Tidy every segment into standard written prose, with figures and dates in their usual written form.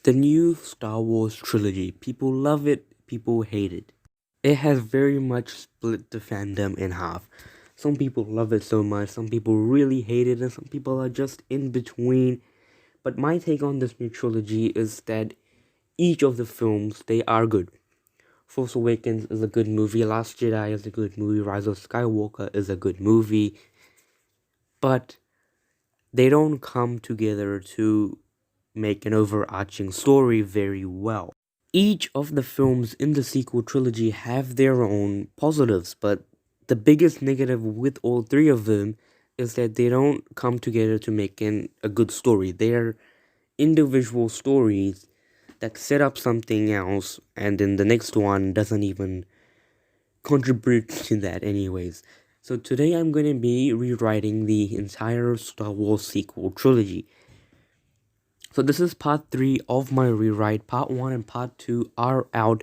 The new Star Wars trilogy. People love it, people hate it. It has very much split the fandom in half. Some people love it so much, some people really hate it, and some people are just in between. But my take on this new trilogy is that each of the films, they are good. Force Awakens is a good movie, Last Jedi is a good movie, Rise of Skywalker is a good movie, but they don't come together to make an overarching story very well. Each of the films in the sequel trilogy have their own positives, but the biggest negative with all three of them is that they don't come together to make a good story. They're individual stories that set up something else, and then the next one doesn't even contribute to that anyways. So today I'm going to be rewriting the entire Star Wars sequel trilogy. So this is part 3 of my rewrite. Part 1 and part 2 are out.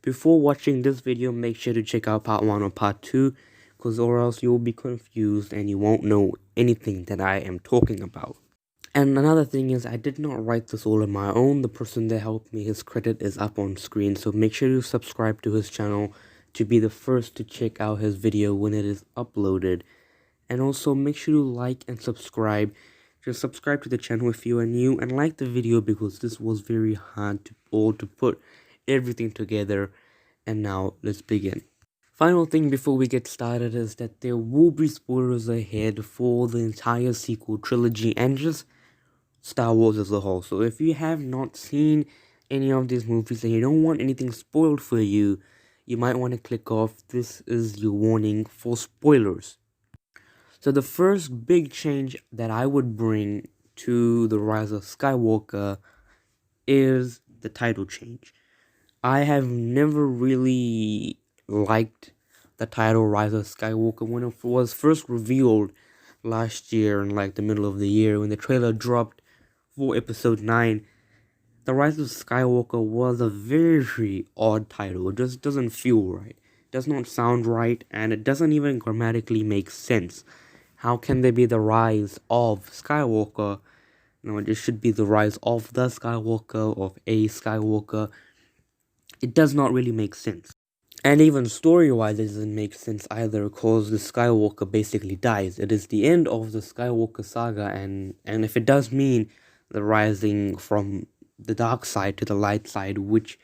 Before watching this video, make sure to check out part 1 or part 2, because or else you'll be confused and you won't know anything that I am talking about. And another thing is, I did not write this all on my own. The person that helped me, his credit is up on screen, so make sure to subscribe to his channel to be the first to check out his video when it is uploaded. And also make sure to like and subscribe. Just subscribe to the channel if you are new, and like the video because this was very hard to put everything together. And now let's begin. Final thing before we get started is that there will be spoilers ahead for the entire sequel trilogy and just Star Wars as a whole. So if you have not seen any of these movies and you don't want anything spoiled for you, you might want to click off. This is your warning for spoilers. So the first big change that I would bring to The Rise of Skywalker is the title change. I have never really liked the title Rise of Skywalker when it was first revealed last year in like the middle of the year when the trailer dropped for episode 9. The Rise of Skywalker was a very odd title. It just doesn't feel right. It does not sound right, and it doesn't even grammatically make sense. How can there be the rise of Skywalker? No, it should be the rise of the Skywalker, of a Skywalker. It does not really make sense. And even story-wise, it doesn't make sense either, because the Skywalker basically dies. It is the end of the Skywalker saga, and if it does mean the rising from the dark side to the light side, which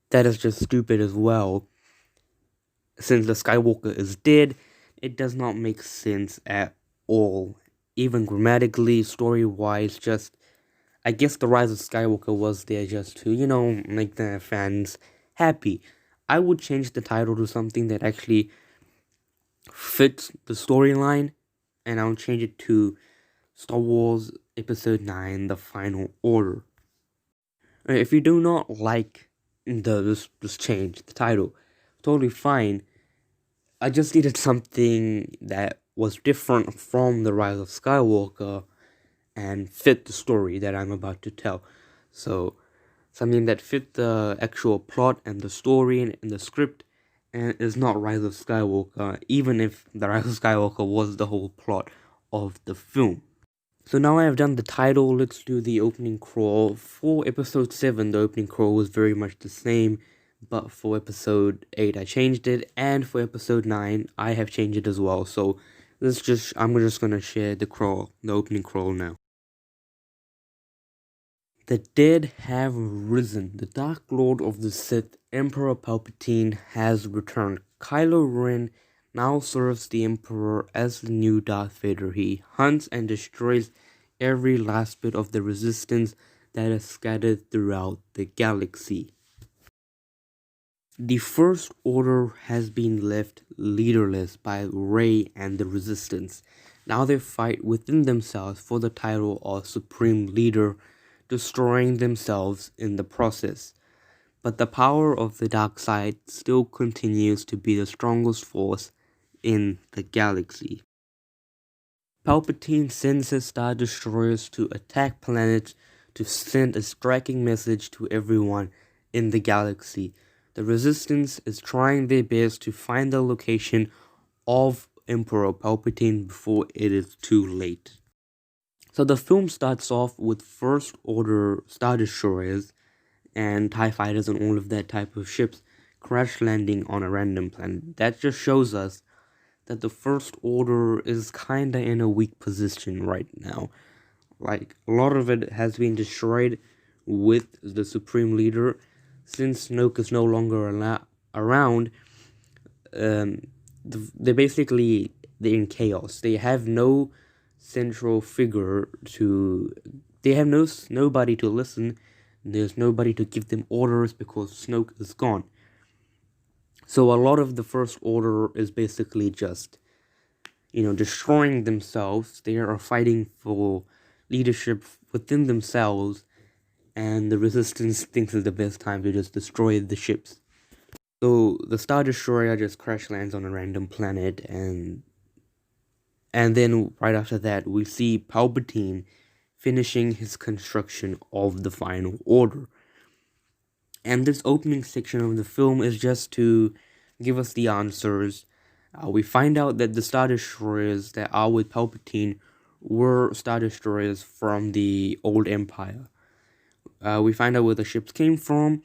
that is just stupid as well. Since the Skywalker is dead, it does not make sense at all. Even grammatically, story-wise, just I guess the Rise of Skywalker was there just to, make the fans happy. I would change the title to something that actually fits the storyline, and I'll change it to Star Wars Episode 9, The Final Order. If you do not like this change, the title, totally fine. I just needed something that was different from The Rise of Skywalker and fit the story that I'm about to tell. So, something that fit the actual plot and the story and the script, and is not Rise of Skywalker, even if The Rise of Skywalker was the whole plot of the film. So now I have done the title, let's do the opening crawl. For episode 7, the opening crawl was very much the same, but for episode 8 I changed it, and for episode 9 I have changed it as well. So I'm just gonna share the opening crawl now. The dead have risen. The Dark Lord of the Sith, Emperor Palpatine, has returned. Kylo Ren now serves the Emperor as the new Darth Vader. He hunts and destroys every last bit of the resistance that is scattered throughout the galaxy. The First Order has been left leaderless by Rey and the Resistance. Now they fight within themselves for the title of Supreme Leader, destroying themselves in the process. But the power of the dark side still continues to be the strongest force in the galaxy. Palpatine sends his Star Destroyers to attack planets to send a striking message to everyone in the galaxy. The Resistance is trying their best to find the location of Emperor Palpatine before it is too late. So the film starts off with First Order Star Destroyers and TIE fighters and all of that type of ships crash landing on a random planet. That just shows us that the First Order is kinda in a weak position right now. Like, a lot of it has been destroyed with the Supreme Leader. Since Snoke is no longer around, they're in chaos. They have no central figure they have nobody to listen. There's nobody to give them orders because Snoke is gone. So a lot of the First Order is basically just, destroying themselves. They are fighting for leadership within themselves, and the Resistance thinks it's the best time to just destroy the ships. So the Star Destroyer just crash lands on a random planet, and then right after that, we see Palpatine finishing his construction of the Final Order. And this opening section of the film is just to give us the answers. We find out that the Star Destroyers that are with Palpatine were Star Destroyers from the old Empire. We find out where the ships came from.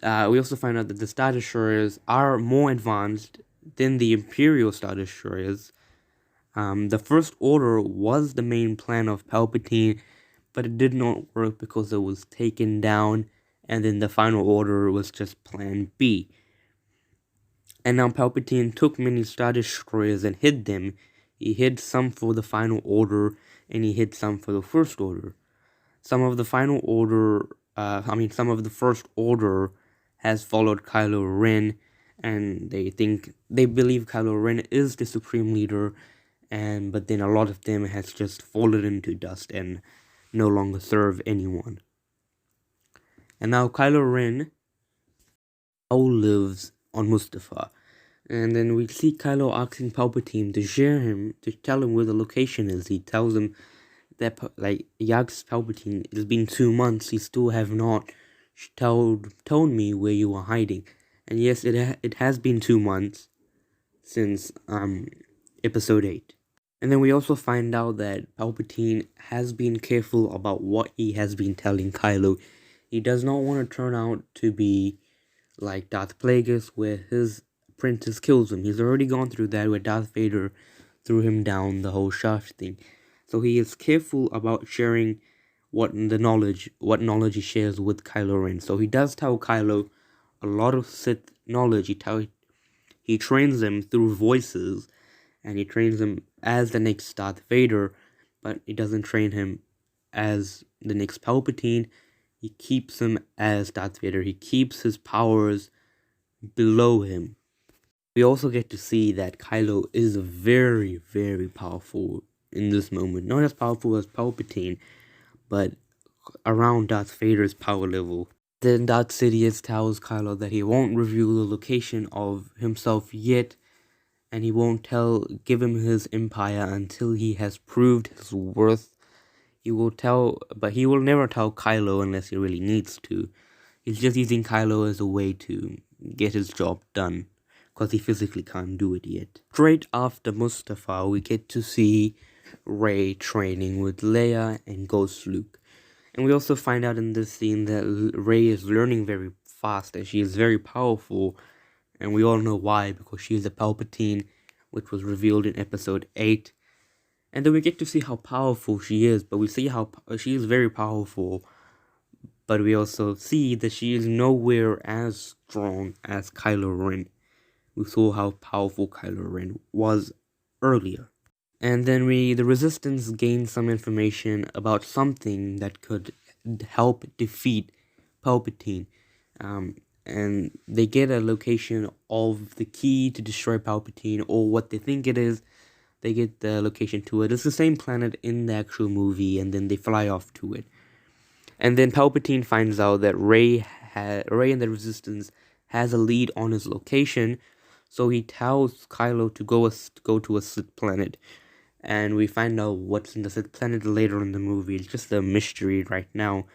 We also find out that the Star Destroyers are more advanced than the Imperial Star Destroyers. The First Order was the main plan of Palpatine, but it did not work because it was taken down, and then the Final Order was just Plan B. And now Palpatine took many Star Destroyers and hid them. He hid some for the Final Order, and he hid some for the First Order. Some of the Final Order, some of the First Order has followed Kylo Ren, and they believe Kylo Ren is the Supreme Leader, but then a lot of them has just fallen into dust and no longer serve anyone. And now Kylo Ren now lives on Mustafar. And then we see Kylo asking Palpatine to tell him where the location is. He tells him that, he asks Palpatine, it's been 2 months, you still have not told me where you are hiding. And yes, it has been 2 months since Episode 8. And then we also find out that Palpatine has been careful about what he has been telling Kylo. He does not want to turn out to be like Darth Plagueis, where his apprentice kills him. He's already gone through that, where Darth Vader threw him down, the whole shaft thing. So he is careful about sharing what knowledge he shares with Kylo Ren. So he does tell Kylo a lot of Sith knowledge. He trains him through voices, and he trains him as the next Darth Vader, but he doesn't train him as the next Palpatine. He keeps him as Darth Vader. He keeps his powers below him. We also get to see that Kylo is very, very powerful in this moment. Not as powerful as Palpatine, but around Darth Vader's power level. Then Darth Sidious tells Kylo that he won't reveal the location of himself yet, and he won't give him his empire until he has proved his worth. He will never tell Kylo unless he really needs to. He's just using Kylo as a way to get his job done, because he physically can't do it yet. Straight after Mustafar, we get to see Rey training with Leia and Ghost Luke. And we also find out in this scene that Rey is learning very fast, and she is very powerful. And we all know why, because she is a Palpatine, which was revealed in Episode 8. And then we get to see how powerful she is, but we see how she is very powerful. But we also see that she is nowhere as strong as Kylo Ren. We saw how powerful Kylo Ren was earlier. And then the Resistance gained some information about something that could help defeat Palpatine. And they get a location of the key to destroy Palpatine, or what they think it is. They get the location to it. It's the same planet in the actual movie, and then they fly off to it. And then Palpatine finds out that Rey and the Resistance has a lead on his location, so he tells Kylo to go to a Sith planet. And we find out what's in the Sith planet later in the movie. It's just a mystery right now.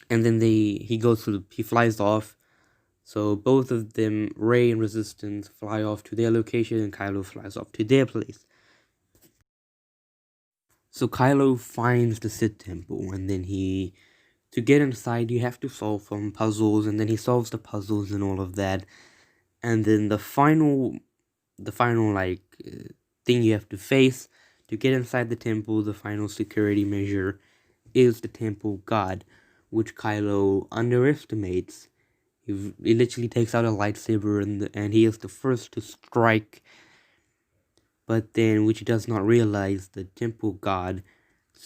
And then he flies off. So both of them, Rey and Resistance, fly off to their location, and Kylo flies off to their place. So Kylo finds the Sith temple, and then to get inside, you have to solve some puzzles, and then he solves the puzzles and all of that. And then the final thing you have to face to get inside the temple, the final security measure, is the temple god, which Kylo underestimates. He literally takes out a lightsaber, and he is the first to strike. But then, which he does not realize, the temple god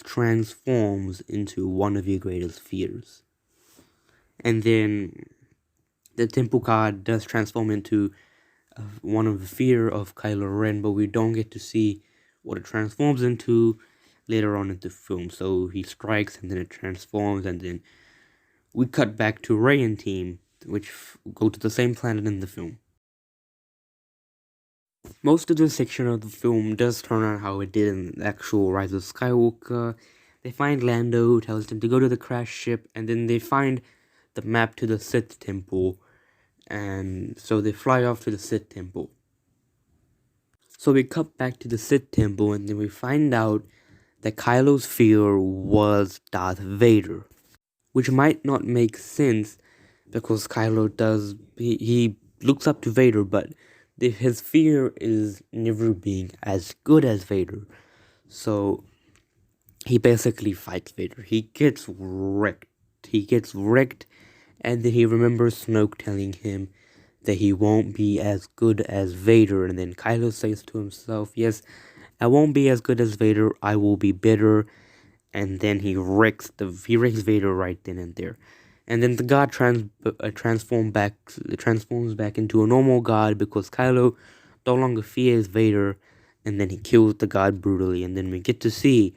transforms into one of your greatest fears. And then the temple god does transform into one of the fear of Kylo Ren, but we don't get to see what it transforms into later on in the film. So he strikes, and then it transforms, and then we cut back to Rey and team, which go to the same planet in the film. Most of the section of the film does turn out how it did in the actual Rise of Skywalker. They find Lando, who tells them to go to the crash ship, and then they find the map to the Sith temple, and so they fly off to the Sith temple. So we cut back to the Sith temple, and then we find out that Kylo's fear was Darth Vader, which might not make sense because Kylo he looks up to Vader, but his fear is never being as good as Vader. So he basically fights Vader. He gets wrecked. And then he remembers Snoke telling him that he won't be as good as Vader. And then Kylo says to himself, yes, I won't be as good as Vader. I will be better. And then he wrecks Vader right then and there. And then the god transforms back into a normal god because Kylo no longer fears Vader, and then he kills the god brutally. And then we get to see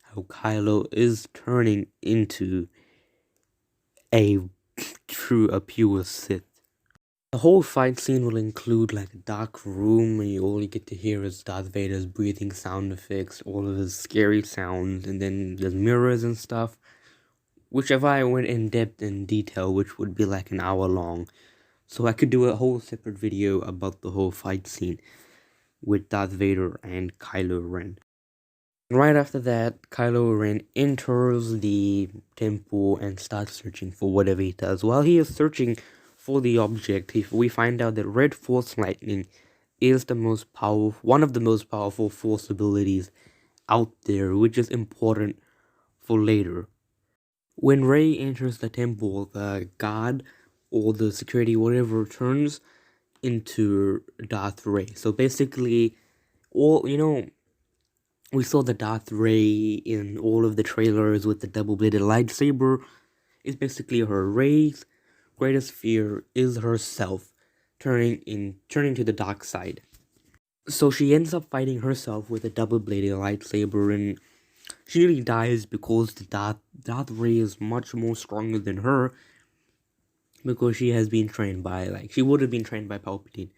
how Kylo is turning into a pure Sith. The whole fight scene will include like a dark room and all you get to hear is Darth Vader's breathing sound effects, all of his scary sounds, and then there's mirrors and stuff. Which if I went in depth in detail, which would be like an hour long, so I could do a whole separate video about the whole fight scene with Darth Vader and Kylo Ren. Right after that, Kylo Ren enters the temple and starts searching for whatever he does. While he is searching for the object, we find out that Red Force Lightning is one of the most powerful Force abilities out there, which is important for later. When Rey enters the temple, the god or the security, whatever, turns into Darth Rey. So basically, we saw the Darth Rey in all of the trailers with the double-bladed lightsaber. It's basically her. Rey's greatest fear is herself turning to the dark side. So she ends up fighting herself with a double-bladed lightsaber, and she nearly dies because the Darth Rey is much more stronger than her because she has been trained by, she would have been trained by Palpatine.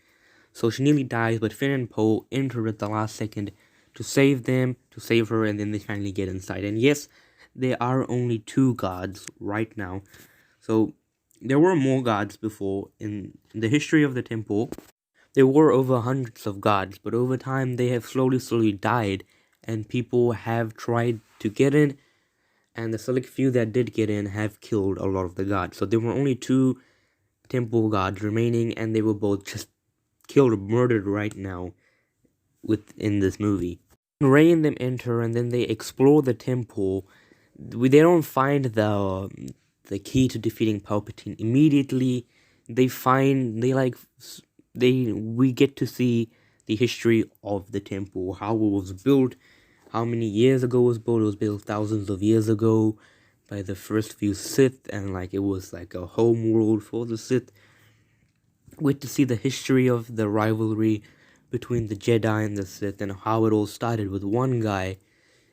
So she nearly dies, but Finn and Poe enter at the last second to save her, and then they finally get inside. And yes, there are only 2 gods right now. So there were more gods before. In the history of the temple, there were over hundreds of gods, but over time they have slowly died, and people have tried to get in, and the select few that did get in have killed a lot of the gods. So there were only 2 temple gods remaining, and they were both just killed or murdered right now within this movie. Rey and them enter, and then they explore the temple. They don't find the key to defeating Palpatine immediately. We get to see the history of the temple, how it was built, how many years ago it was built. It was built thousands of years ago by the first few Sith, and it was like a home world for the Sith. We get to see the history of the rivalry between the Jedi and the Sith, and how it all started with one guy,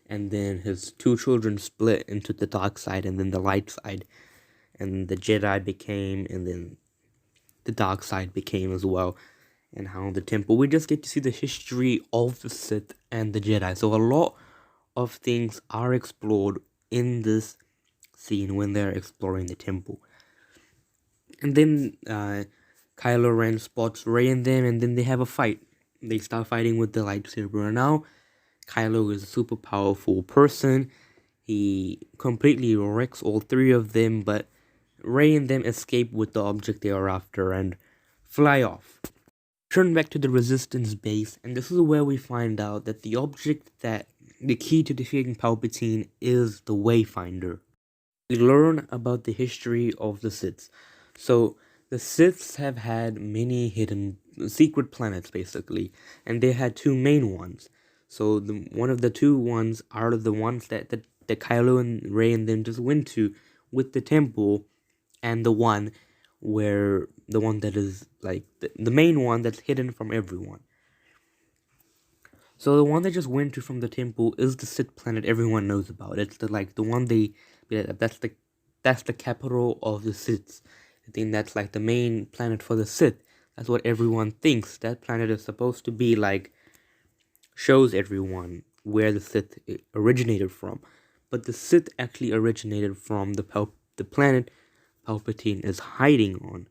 and then his 2 children split into the dark side and then the light side, and the Jedi became, and then the dark side became as well, and how the temple. We just get to see the history of the Sith and the Jedi. So a lot of things are explored in this scene when they're exploring the temple. And then Kylo Ren spots Rey and them, and then they have a fight. They start fighting with the lightsaber. And now Kylo is a super powerful person. He completely wrecks all three of them, but Rey and them escape with the object they are after and fly off. Turn back to the Resistance base, and this is where we find out that the key to defeating Palpatine is the Wayfinder. We learn about the history of the Siths. So, the Siths have had many hidden secret planets, basically, and they had two main ones. So, one of the two ones are the ones that Kylo and Rey and them just went to with the temple, and the one that is like the main one that's hidden from everyone. So the one they just went to from the temple is the Sith planet everyone knows about. It's the one that's the capital of the Siths. I think that's like the main planet for the Sith. That's what everyone thinks. That planet is supposed to be like shows everyone where the Sith originated from. But the Sith actually originated from the planet Palpatine is hiding on.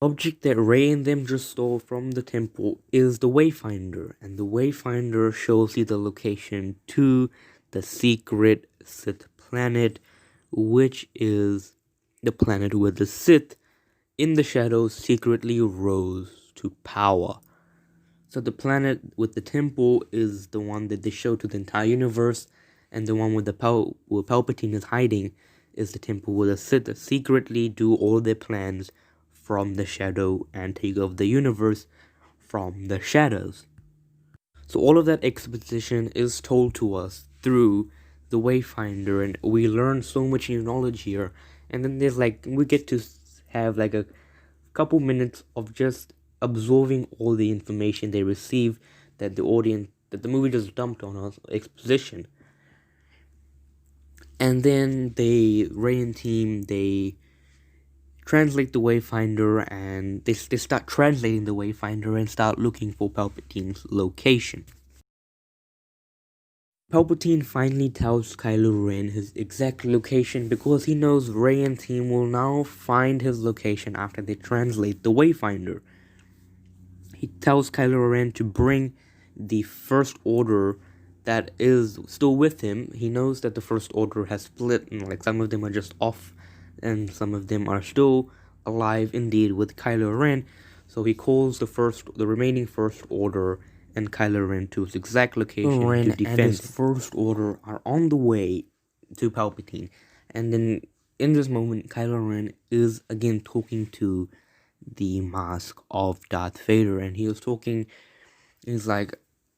Object that Rey and them just stole from the temple is the Wayfinder, and the Wayfinder shows you the location to the secret Sith planet, which is the planet where the Sith in the shadows secretly rose to power. So the planet with the temple is the one that they show to the entire universe, and the one where where Palpatine is hiding is the temple where the Sith secretly do all their plans from the shadow and take over the universe from the shadows. So all of that exposition is told to us through the Wayfinder, and we learn so much new knowledge here. And then we get to have like a couple minutes of just absorbing all the information they receive that the movie just dumped on us, exposition. And then Rey and team, they translate the Wayfinder, and they start translating the Wayfinder and start looking for Palpatine's location. Palpatine finally tells Kylo Ren his exact location because he knows Rey and team will now find his location after they translate the Wayfinder. He tells Kylo Ren to bring the First Order that is still with him. He knows that the First Order has split, and like some of them are just off and some of them are still alive indeed with Kylo Ren. So he calls the remaining First Order and Kylo Ren to his exact location to defend. And his First Order are on the way to Palpatine. And then in this moment, Kylo Ren is again talking to the mask of Darth Vader, and he's like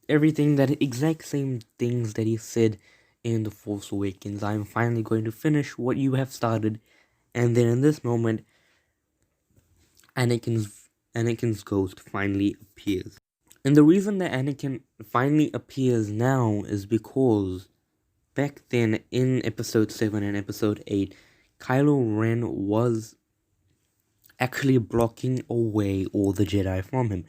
everything that exact same things that he said in The Force Awakens. I'm finally going to finish what you have started. And then in this moment, Anakin's ghost finally appears. And the reason that Anakin finally appears now is because back then in Episode 7 and Episode 8, Kylo Ren was actually blocking away all the Jedi from him.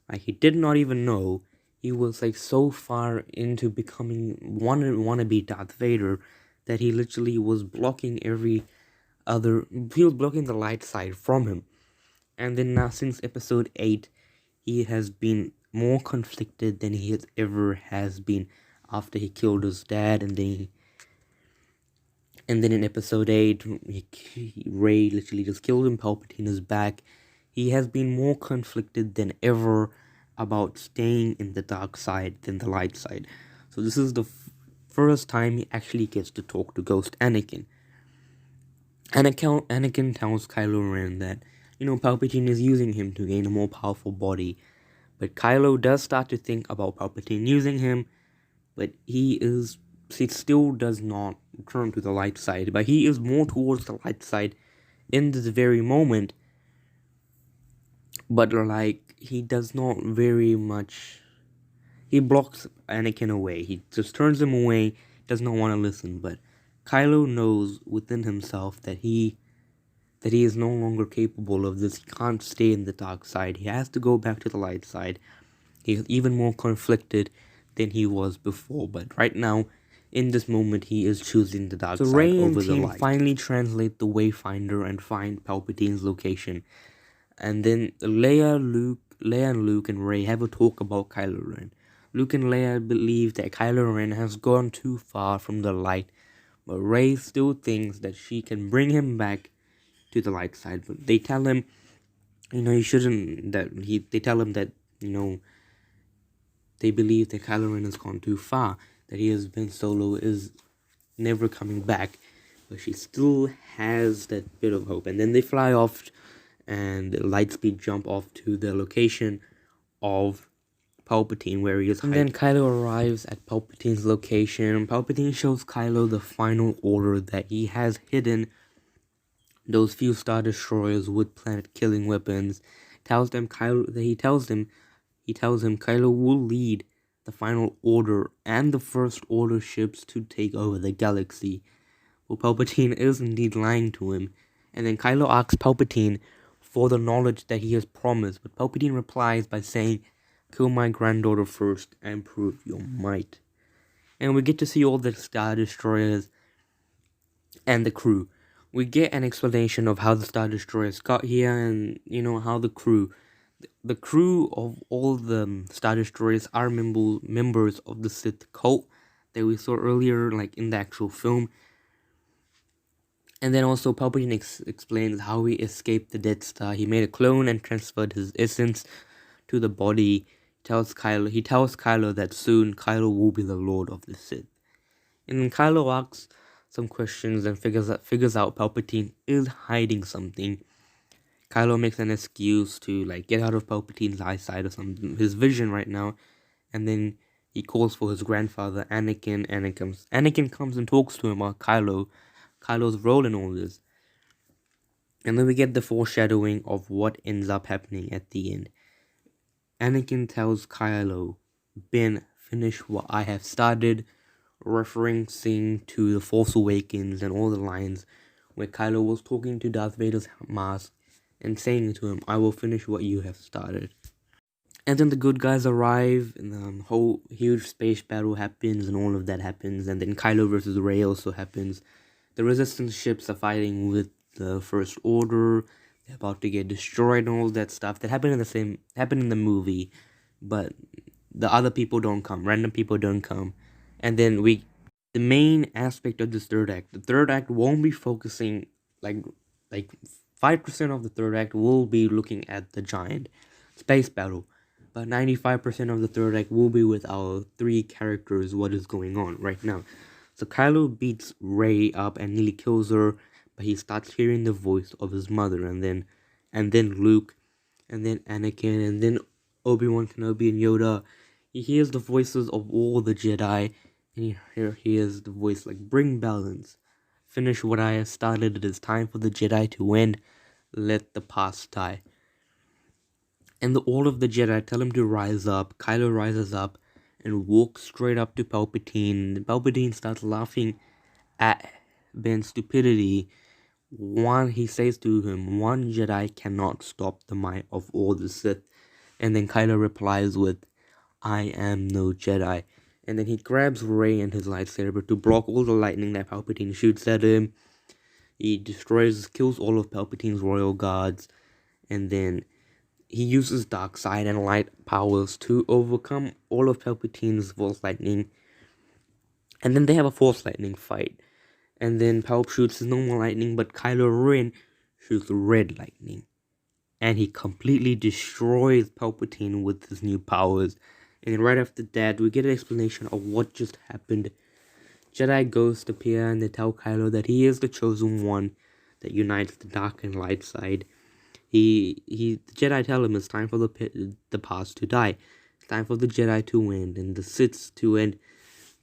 Like, he did not even know. He was like so far into becoming wannabe Darth Vader that he literally was blocking he was blocking the light side from him. And then now since Episode 8, he has been more conflicted than he has been after he killed his dad, and then in Episode 8, Rey literally just killed him. Palpatine is back. He has been more conflicted than ever about staying in the dark side than the light side. So this is the first time he actually gets to talk to Ghost Anakin. Anakin tells Kylo Ren that, Palpatine is using him to gain a more powerful body. But Kylo does start to think about Palpatine using him, but he still does not turn to the light side. But he is more towards the light side in this very moment. But he does not very much. He blocks Anakin away. He just turns him away, does not want to listen. But Kylo knows within himself that he is no longer capable of this. He can't stay in the dark side. He has to go back to the light side. He's even more conflicted than he was before. But right now, in this moment, he is choosing the dark side over the light. So Rey and team finally translate the Wayfinder and find Palpatine's location. And then Leia and Luke and Rey have a talk about Kylo Ren. Luke and Leia believe that Kylo Ren has gone too far from the light, but Rey still thinks that she can bring him back to the light side. But they tell him, he shouldn't. They tell him that they believe that Kylo Ren has gone too far, that Ben Solo is never coming back, but she still has that bit of hope. And then they fly off, and Lightspeed jump off to the location of Palpatine, where he is hiding. And then Kylo arrives at Palpatine's location. Palpatine shows Kylo the final order, that he has hidden those few Star Destroyers with planet-killing weapons. He tells him Kylo will lead the Final Order and the First Order ships to take over the galaxy. Well, Palpatine is indeed lying to him, and then Kylo asks Palpatine for the knowledge that he has promised, but Palpatine replies by saying, "Kill my granddaughter first and prove your might." And we get to see all the Star Destroyers and the crew. We get an explanation of how the Star Destroyers got here, and how the crew of all the Star Destroyers are members of the Sith cult that we saw earlier, like in the actual film. And then also Palpatine explains how he escaped the Death Star. He made a clone and transferred his essence to the body. He tells Kylo that soon Kylo will be the Lord of the Sith. And then Kylo asks some questions and figures out Palpatine is hiding something. Kylo makes an excuse to get out of Palpatine's eyesight or something, his vision right now, and then he calls for his grandfather Anakin. Anakin comes and talks to him about Kylo's role in all this. And then we get the foreshadowing of what ends up happening at the end. Anakin tells Kylo, "Ben, finish what I have started," referencing to The Force Awakens and all the lines where Kylo was talking to Darth Vader's mask and saying to him, "I will finish what you have started." And then the good guys arrive, and the whole huge space battle happens, and all of that happens, and then Kylo versus Rey also happens. The Resistance ships are fighting with the First Order. They're about to get destroyed and all that stuff that happened in the movie, but the other people don't come. Random people don't come. And then the main aspect of this third act. The third act won't be focusing like 5% of the third act will be looking at the giant space battle, but 95% of the third act will be with our three characters. What is going on right now? So Kylo beats Rey up and nearly kills her, but he starts hearing the voice of his mother, and then Luke, and then Anakin, and then Obi-Wan Kenobi and Yoda. He hears the voices of all the Jedi, and he hears the voice "Bring balance. Finish what I have started. It is time for the Jedi to end. Let the past die." And all of the Jedi tell him to rise up. Kylo rises up and walks straight up to Palpatine. Palpatine starts laughing at Ben's stupidity. He says to him, "One Jedi cannot stop the might of all the Sith." And then Kylo replies with, "I am no Jedi." And then he grabs Rey and his lightsaber to block all the lightning that Palpatine shoots at him. He kills all of Palpatine's royal guards, and then he uses dark side and light powers to overcome all of Palpatine's force lightning. And then they have a force lightning fight. And then Palp shoots his normal lightning, but Kylo Ren shoots red lightning. And he completely destroys Palpatine with his new powers. And then right after that, we get an explanation of what just happened. Jedi ghosts appear and they tell Kylo that he is the chosen one that unites the dark and light side. The Jedi tell him it's time for the past to die. It's time for the Jedi to end and the Siths to end.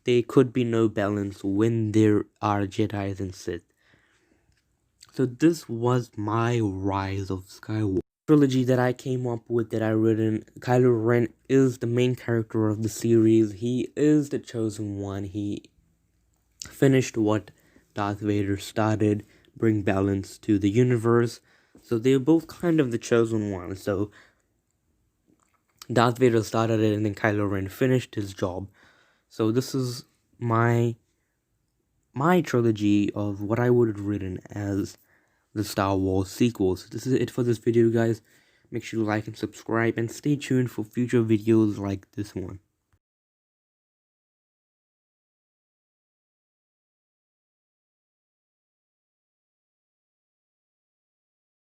There could be no balance when there are Jedis and Sith. So this was my Rise of Skywalker trilogy that I came up with, that I written. Kylo Ren is the main character of the series. He is the chosen one. He finished what Darth Vader started, bring balance to the universe. So they're both kind of the chosen one. So Darth Vader started it and then Kylo Ren finished his job. So this is my trilogy of what I would have written as the Star Wars sequels. This is it for this video, guys. Make sure to like and subscribe and stay tuned for future videos like this one.